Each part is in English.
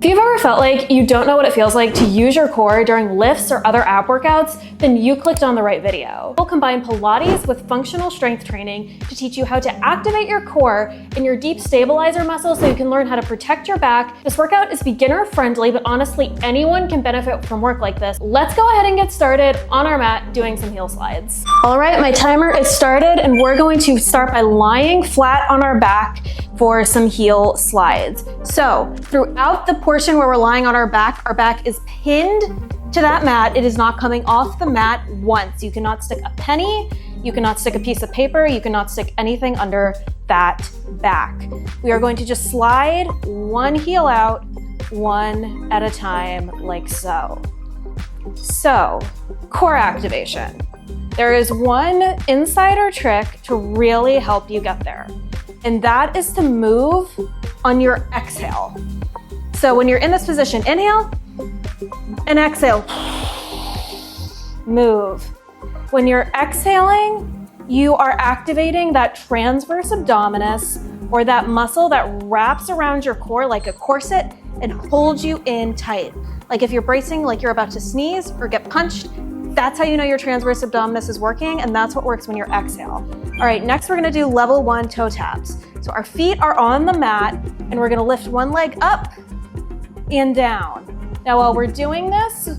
If you've ever felt like you don't know what it feels like to use your core during lifts or other ab workouts, then you clicked on the right video. We'll combine Pilates with functional strength training to teach you how to activate your core and your deep stabilizer muscles so you can learn how to protect your back. This workout is beginner friendly, but honestly, anyone can benefit from work like this. Let's go ahead and get started on our mat doing some heel slides. All right, my timer is started and we're going to start by lying flat on our back for some heel slides. So throughout the portion where we're lying on our back is pinned to that mat. It is not coming off the mat once. You cannot stick a penny, you cannot stick a piece of paper, you cannot stick anything under that back. We are going to just slide one heel out, one at a time, like so. So, core activation. There is one insider trick to really help you get there, and that is to move on your exhale. So when you're in this position, inhale and exhale, move. When you're exhaling, you are activating that transverse abdominis, or that muscle that wraps around your core like a corset and holds you in tight. Like if you're bracing, like you're about to sneeze or get punched, that's how you know your transverse abdominis is working, and that's what works when you're exhale. All right, next we're gonna do level 1 toe taps. So our feet are on the mat and we're gonna lift one leg up and down. Now while we're doing this,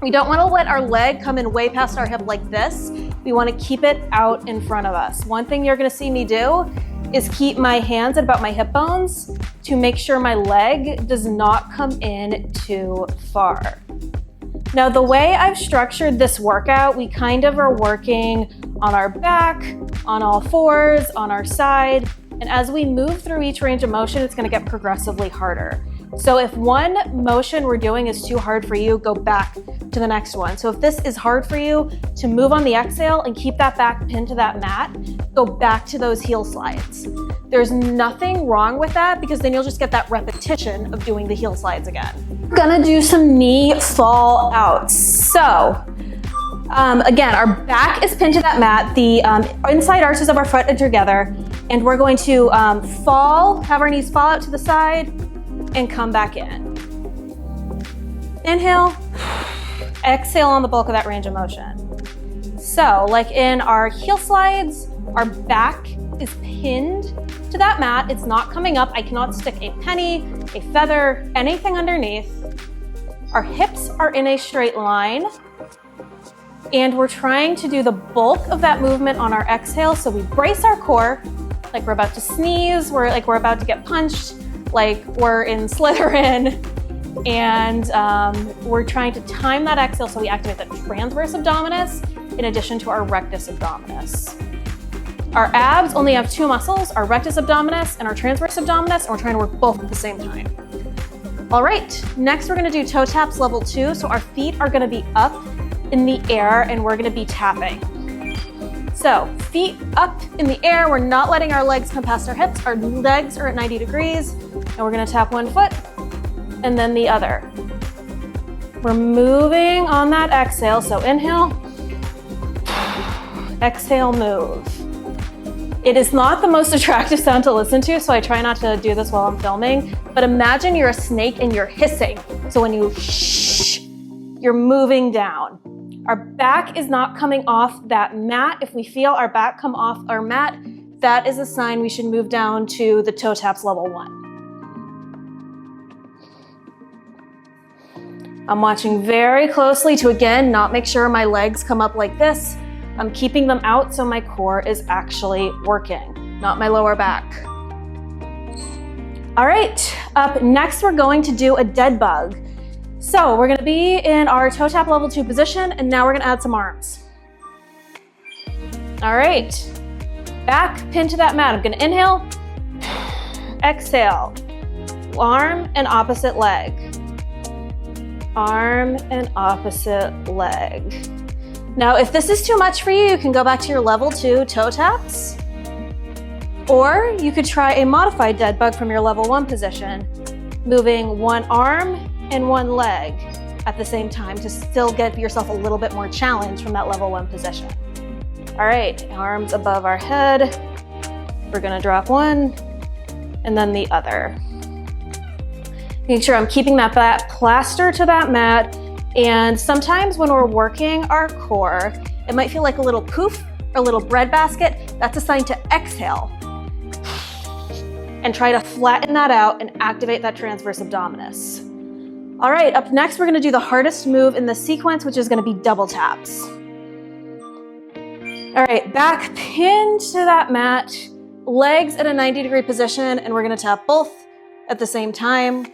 we don't wanna let our leg come in way past our hip like this. We wanna keep it out in front of us. One thing you're gonna see me do is keep my hands at about my hip bones to make sure my leg does not come in too far. Now, the way I've structured this workout, we kind of are working on our back, on all fours, on our side, and as we move through each range of motion, it's gonna get progressively harder. So if one motion we're doing is too hard for you, go back to the next one. So if this is hard for you to move on the exhale and keep that back pinned to that mat, go back to those heel slides. There's nothing wrong with that because then you'll just get that repetition of doing the heel slides again. We're gonna do some knee fall outs. So again, our back is pinned to that mat. The inside arches of our foot are together, and we're going to have our knees fall out to the side and come back in. Inhale, exhale on the bulk of that range of motion. So like in our heel slides, our back is pinned to that mat. It's not coming up. I cannot stick a penny, a feather, anything underneath. Our hips are in a straight line, and we're trying to do the bulk of that movement on our exhale. So we brace our core like we're about to sneeze, like we're about to get punched, like we're in Slytherin, and we're trying to time that exhale so we activate the transverse abdominis in addition to our rectus abdominis. Our abs only have two muscles, our rectus abdominis and our transverse abdominis, and we're trying to work both at the same time. All right, next we're gonna do toe taps level 2. So our feet are gonna be up in the air and we're gonna be tapping. So feet up in the air, we're not letting our legs come past our hips. Our legs are at 90 degrees, and we're gonna tap one foot and then the other. We're moving on that exhale, so inhale, exhale, move. It is not the most attractive sound to listen to, so I try not to do this while I'm filming, but imagine you're a snake and you're hissing. So when you shh, you're moving down. Our back is not coming off that mat. If we feel our back come off our mat, that is a sign we should move down to the toe taps level 1. I'm watching very closely to, again, not make sure my legs come up like this. I'm keeping them out so my core is actually working, not my lower back. All right, up next we're going to do a dead bug. So we're gonna be in our toe tap level 2 position, and now we're gonna add some arms. All right, back pinned to that mat. I'm gonna inhale, exhale, arm and opposite leg. Arm and opposite leg. Now, if this is too much for you, you can go back to your level 2 toe taps, or you could try a modified dead bug from your level 1 position, moving one arm and one leg at the same time to still give yourself a little bit more challenge from that level 1 position. All right, arms above our head. We're gonna drop one and then the other. Make sure I'm keeping that plaster to that mat. And sometimes when we're working our core, it might feel like a little poof or a little bread basket. That's a sign to exhale. And try to flatten that out and activate that transverse abdominis. All right, up next, we're gonna do the hardest move in the sequence, which is gonna be double taps. All right, back pinned to that mat, legs at a 90-degree position, and we're gonna tap both at the same time.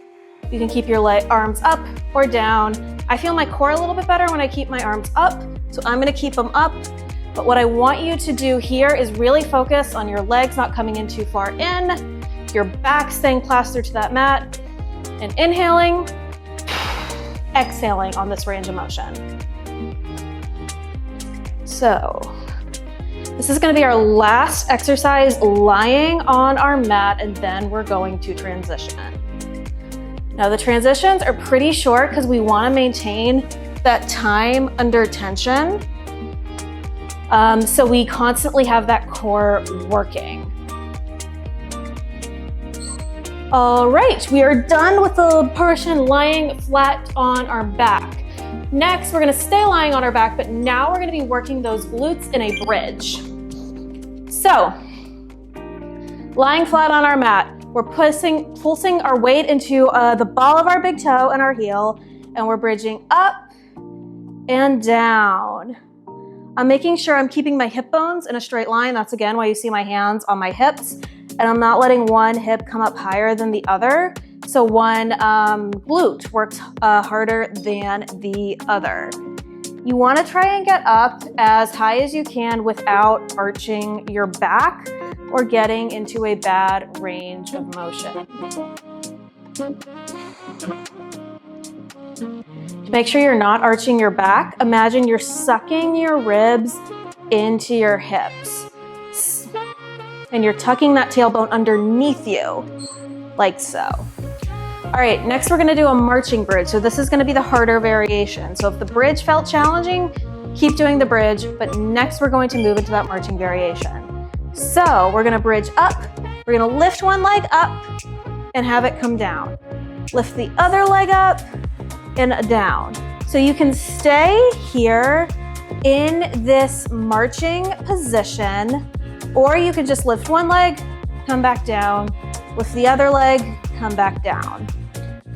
You can keep your arms up or down. I feel my core a little bit better when I keep my arms up, so I'm gonna keep them up. But what I want you to do here is really focus on your legs not coming in too far in, your back staying plastered to that mat, and inhaling, exhaling on this range of motion. So, this is gonna be our last exercise lying on our mat, and then we're going to transition. Now the transitions are pretty short because we wanna maintain that time under tension. So we constantly have that core working. All right, we are done with the portion lying flat on our back. Next, we're gonna stay lying on our back, but now we're gonna be working those glutes in a bridge. So, lying flat on our mat, we're pulsing our weight into the ball of our big toe and our heel, and we're bridging up and down. I'm making sure I'm keeping my hip bones in a straight line. That's again why you see my hands on my hips. And I'm not letting one hip come up higher than the other. So one glute works harder than the other. You want to try and get up as high as you can without arching your back or getting into a bad range of motion. To make sure you're not arching your back, imagine you're sucking your ribs into your hips. And you're tucking that tailbone underneath you, like so. All right, next we're gonna do a marching bridge. So this is gonna be the harder variation. So if the bridge felt challenging, keep doing the bridge, but next we're going to move into that marching variation. So we're gonna bridge up, we're gonna lift one leg up and have it come down. Lift the other leg up and down. So you can stay here in this marching position, or you can just lift one leg, come back down, lift the other leg, come back down.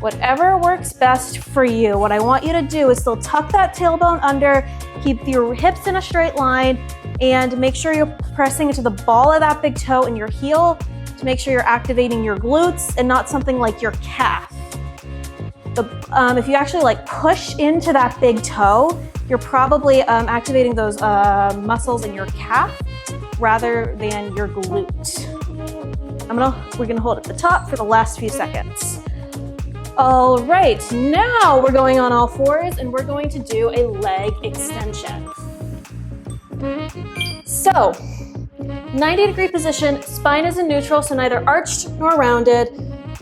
Whatever works best for you. What I want you to do is still tuck that tailbone under, keep your hips in a straight line, and make sure you're pressing into the ball of that big toe and your heel to make sure you're activating your glutes and not something like your calf. If you actually like push into that big toe, you're probably activating those muscles in your calf rather than your glute. We're gonna hold at the top for the last few seconds. All right, now we're going on all fours and we're going to do a leg extension. So, 90-degree position, spine is in neutral, so neither arched nor rounded.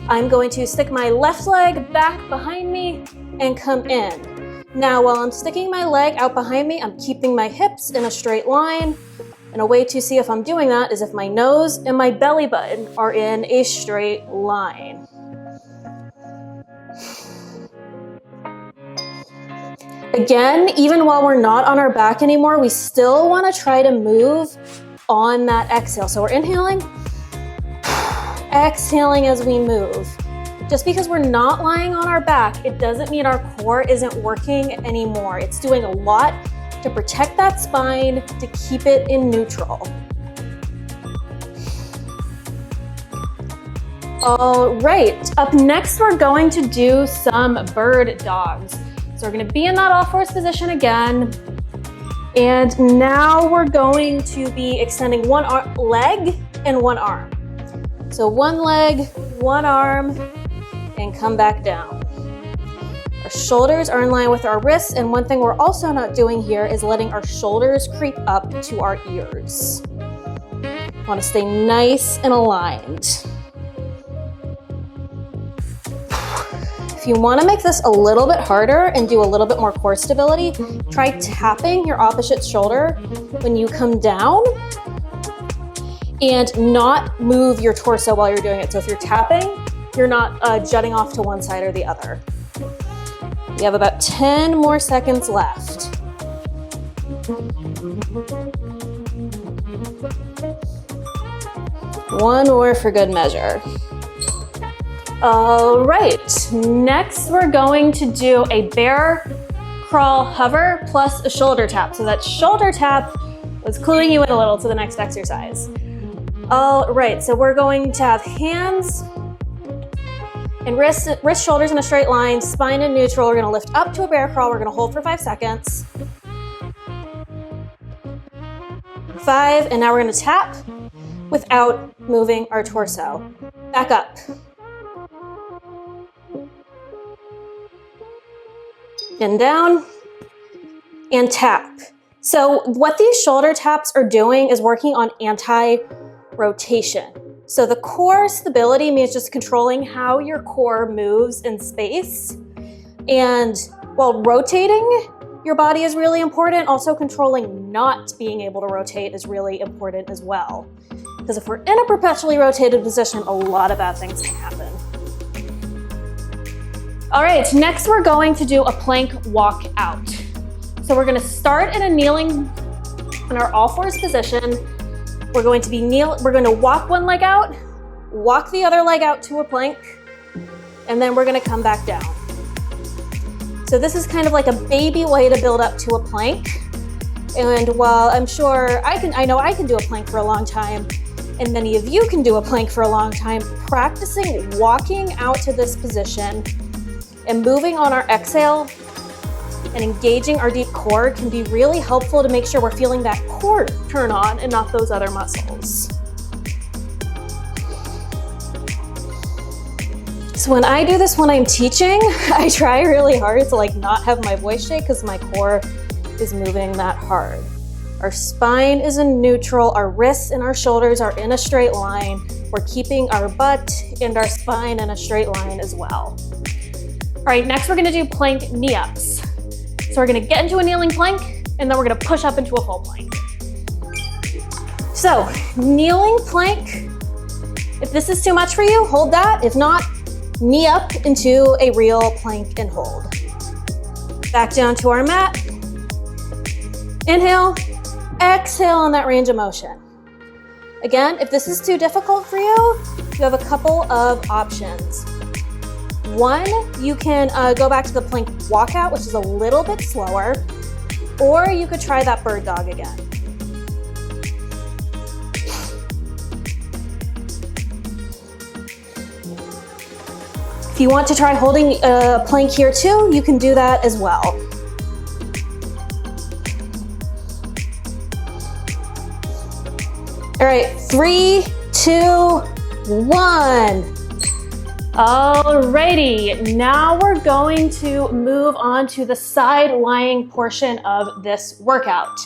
I'm going to stick my left leg back behind me and come in. Now, while I'm sticking my leg out behind me, I'm keeping my hips in a straight line. And a way to see if I'm doing that is if my nose and my belly button are in a straight line. Again, even while we're not on our back anymore, we still want to try to move on that exhale. So we're inhaling, exhaling as we move. Just because we're not lying on our back, it doesn't mean our core isn't working anymore. It's doing a lot to protect that spine, to keep it in neutral. All right, up next we're going to do some bird dogs. So we're gonna be in that all fours position again. And now we're going to be extending one leg and one arm. So one leg, one arm, and come back down. Our shoulders are in line with our wrists, and one thing we're also not doing here is letting our shoulders creep up to our ears. Want to stay nice and aligned. If you want to make this a little bit harder and do a little bit more core stability, try tapping your opposite shoulder when you come down and not move your torso while you're doing it. So if you're tapping, you're not jutting off to one side or the other. You have about 10 more seconds left. One more for good measure. All right, next we're going to do a bear crawl hover plus a shoulder tap. So that shoulder tap was cluing you in a little to the next exercise. All right, so we're going to have hands and wrist, shoulders in a straight line, spine in neutral. We're gonna lift up to a bear crawl. We're gonna hold for 5 seconds. 5, and now we're gonna tap without moving our torso. Back up. And down, and tap. So what these shoulder taps are doing is working on anti-rotation. So the core stability means just controlling how your core moves in space. And while rotating your body is really important, also controlling not being able to rotate is really important as well. Because if we're in a perpetually rotated position, a lot of bad things can happen. All right, next we're going to do a plank walk out. So we're gonna start in a kneeling in our all fours position. We're going to walk one leg out, walk the other leg out to a plank, and then we're gonna come back down. So this is kind of like a baby way to build up to a plank. And while I'm sure I know I can do a plank for a long time, and many of you can do a plank for a long time, practicing walking out to this position and moving on our exhale and engaging our deep core can be really helpful to make sure we're feeling that core turn on and not those other muscles. So when I do this when I'm teaching, I try really hard to not have my voice shake because my core is moving that hard. Our spine is in neutral, our wrists and our shoulders are in a straight line. We're keeping our butt and our spine in a straight line as well. All right, next we're gonna do plank knee ups. So we're gonna get into a kneeling plank and then we're gonna push up into a full plank. So kneeling plank, if this is too much for you, hold that. If not, knee up into a real plank and hold. Back down to our mat. Inhale, exhale in that range of motion. Again, if this is too difficult for you, you have a couple of options. One, you can go back to the plank walkout, which is a little bit slower, or you could try that bird dog again. If you want to try holding a plank here too, you can do that as well. All right, 3, 2, 1. Alrighty, now we're going to move on to the side lying portion of this workout.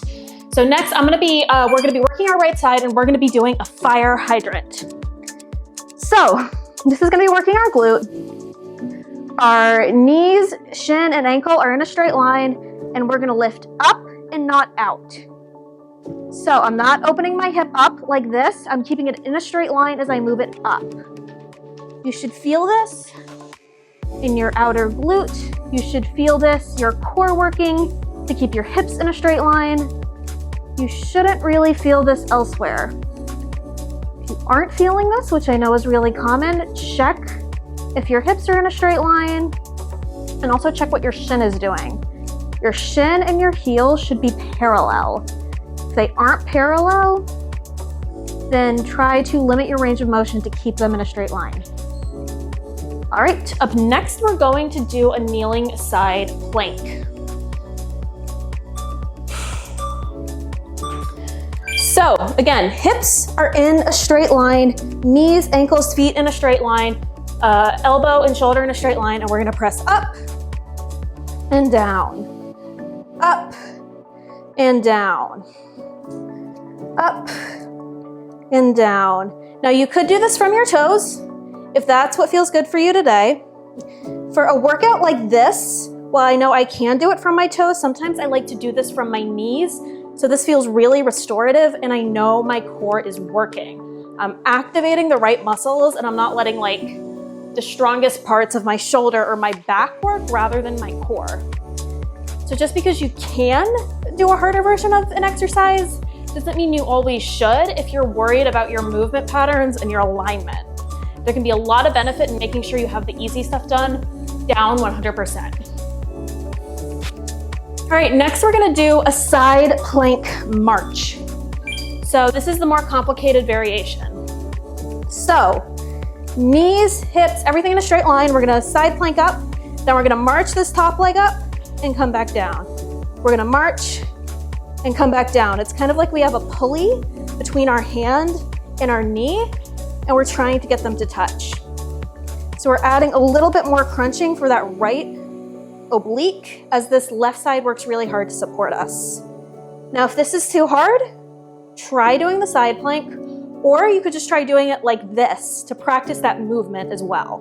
So next we're gonna be working our right side and we're gonna be doing a fire hydrant. So this is gonna be working our glute. Our knees, shin, and ankle are in a straight line and we're gonna lift up and not out. So I'm not opening my hip up like this. I'm keeping it in a straight line as I move it up. You should feel this in your outer glute. You should feel this, your core working to keep your hips in a straight line. You shouldn't really feel this elsewhere. If you aren't feeling this, which I know is really common, check if your hips are in a straight line and also check what your shin is doing. Your shin and your heel should be parallel. If they aren't parallel, then try to limit your range of motion to keep them in a straight line. All right, up next, we're going to do a kneeling side plank. So again, hips are in a straight line, knees, ankles, feet in a straight line, elbow and shoulder in a straight line, and we're gonna press up and down, up and down, up and down. Now you could do this from your toes, if that's what feels good for you today. For a workout like this, while I know I can do it from my toes, sometimes I like to do this from my knees. So this feels really restorative and I know my core is working. I'm activating the right muscles and I'm not letting the strongest parts of my shoulder or my back work rather than my core. So just because you can do a harder version of an exercise doesn't mean you always should if you're worried about your movement patterns and your alignment. There can be a lot of benefit in making sure you have the easy stuff done down 100%. All right, next we're gonna do a side plank march. So this is the more complicated variation. So knees, hips, everything in a straight line. We're gonna side plank up, then we're gonna march this top leg up and come back down. We're gonna march and come back down. It's kind of like we have a pulley between our hand and our knee, and we're trying to get them to touch. So we're adding a little bit more crunching for that right oblique, as this left side works really hard to support us. Now, if this is too hard, try doing the side plank, or you could just try doing it like this to practice that movement as well.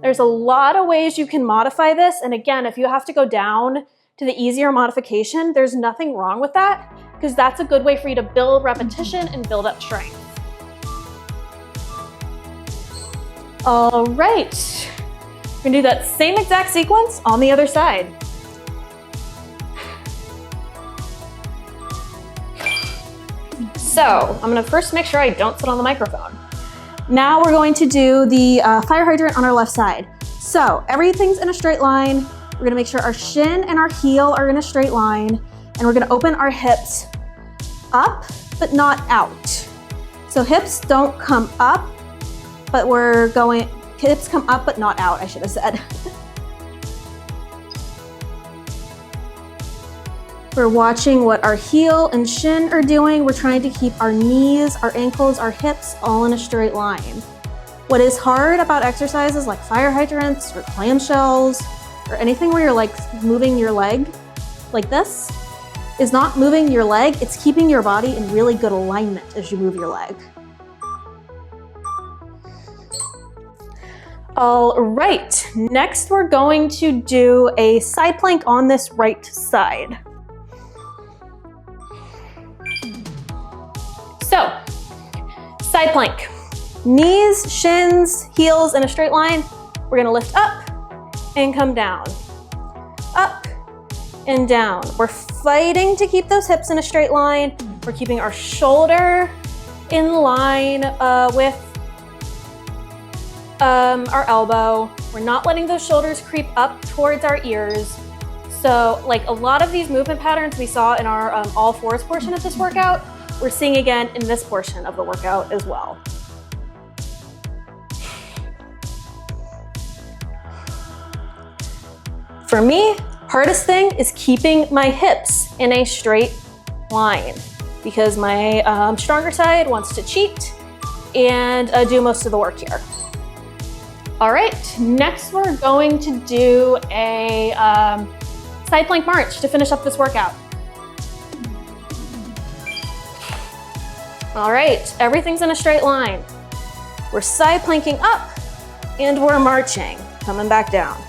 There's a lot of ways you can modify this, and again, if you have to go down to the easier modification, there's nothing wrong with that, because that's a good way for you to build repetition and build up strength. All right, we're gonna do that same exact sequence on the other side. So I'm gonna first make sure I don't sit on the microphone. Now we're going to do the fire hydrant on our left side. So everything's in a straight line. We're gonna make sure our shin and our heel are in a straight line, and we're gonna open our hips up, but not out. So hips don't come up, but hips come up, but not out, I should have said. We're watching what our heel and shin are doing. We're trying to keep our knees, our ankles, our hips all in a straight line. What is hard about exercises like fire hydrants or clamshells or anything where you're like moving your leg like this is not moving your leg, it's keeping your body in really good alignment as you move your leg. All right, next we're going to do a side plank on this right side. So, side plank. Knees, shins, heels in a straight line. We're gonna lift up and come down. Up and down. We're fighting to keep those hips in a straight line. We're keeping our shoulder in line with our elbow. We're not letting those shoulders creep up towards our ears. So like a lot of these movement patterns we saw in our all fours portion of this workout, we're seeing again in this portion of the workout as well. For me, hardest thing is keeping my hips in a straight line because my stronger side wants to cheat and do most of the work here. All right, next we're going to do a side plank march to finish up this workout. All right, everything's in a straight line. We're side planking up and we're marching, coming back down.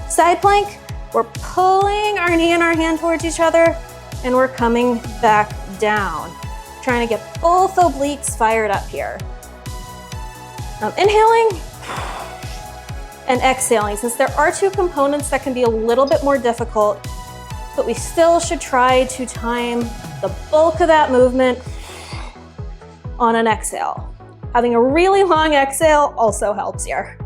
Side plank, we're pulling our knee and our hand towards each other and we're coming back down. Trying to get both obliques fired up here. Inhaling and exhaling, since there are two components that can be a little bit more difficult, but we still should try to time the bulk of that movement on an exhale. Having a really long exhale also helps here.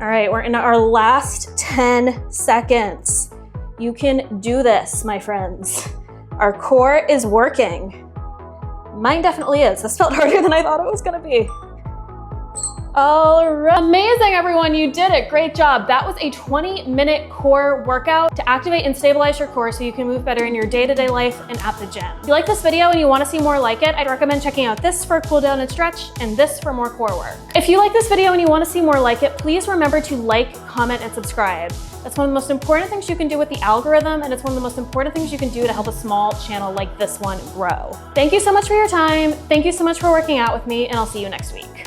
All right, we're in our last 10 seconds. You can do this, my friends. Our core is working. Mine definitely is. This felt harder than I thought it was gonna be. All right, amazing everyone, you did it, great job. That was a 20-minute core workout to activate and stabilize your core so you can move better in your day-to-day life and at the gym. If you like this video and you wanna see more like it, I'd recommend checking out this for a cool down and stretch and this for more core work. If you like this video and you wanna see more like it, please remember to like, comment, and subscribe. That's one of the most important things you can do with the algorithm, and it's one of the most important things you can do to help a small channel like this one grow. Thank you so much for your time. Thank you so much for working out with me, and I'll see you next week.